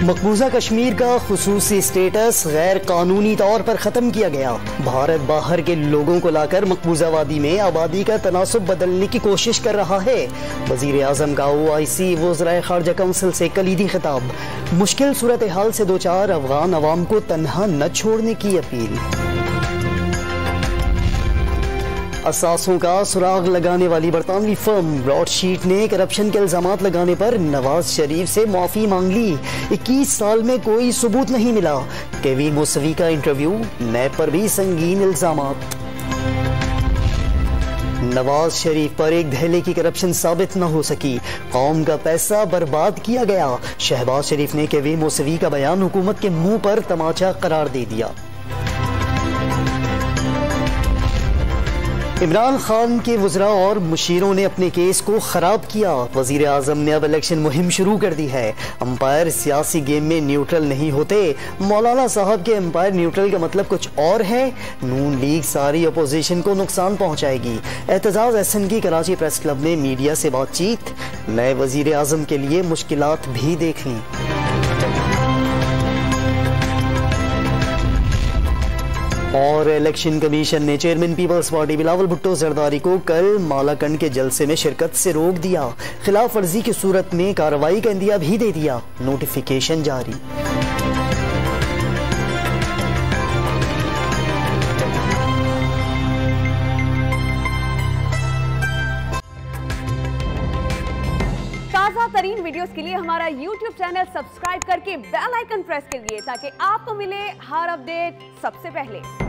मकबूजा कश्मीर का खुसूसी स्टेटस गैर कानूनी तौर पर ख़त्म किया गया। भारत बाहर के लोगों को लाकर मकबूजा वादी में आबादी का तनासुब बदलने की कोशिश कर रहा है। वज़ीर आज़म का OIC वज़राए ख़ारजा काउंसिल से कलीदी खिताब। मुश्किल सूरत हाल से दो चार अफगान अवाम को तन्हा न छोड़ने की अपील। असासों का सुराग लगाने वाली बरतानवी फर्म ब्रॉडशीट ने करप्शन के इल्जामात लगाने पर नवाज शरीफ से माफी मांग ली। 21 साल में कोई सबूत नहीं मिला। केवी मूसवी का इंटरव्यू, नैब पर भी संगीन इल्जामात। नवाज शरीफ पर एक दहले की करप्शन साबित न हो सकी, कौम का पैसा बर्बाद किया गया। शहबाज शरीफ ने केवी मूसवी का बयान हुकूमत के मुंह पर तमाचा करार दे दिया। इमरान खान के वज़रा और मुशीरों ने अपने केस को खराब किया। वज़ीर आज़म ने अब इलेक्शन मुहिम शुरू कर दी है। अंपायर सियासी गेम में न्यूट्रल नहीं होते। मौलाना साहब के अंपायर न्यूट्रल का मतलब कुछ और है। नून लीग सारी अपोजिशन को नुकसान पहुंचाएगी। एतजाज एहसन की कराची प्रेस क्लब में मीडिया से बातचीत। नए वज़ीर आज़म के लिए मुश्किलात भी देख ली। और इलेक्शन कमीशन ने chairman People's Party Bilawal Bhutto Zardari को कल मालाकंड के जलसे में शिरकत से रोक दिया। खिलाफ वर्जी की सूरत में कार्रवाई का इंदिया भी दे दिया। नोटिफिकेशन जारी। ताज़ा तरीन वीडियोस के लिए हमारा YouTube चैनल सब्सक्राइब करके बेल आइकन प्रेस करिए ताकि आपको मिले हर अपडेट सबसे पहले।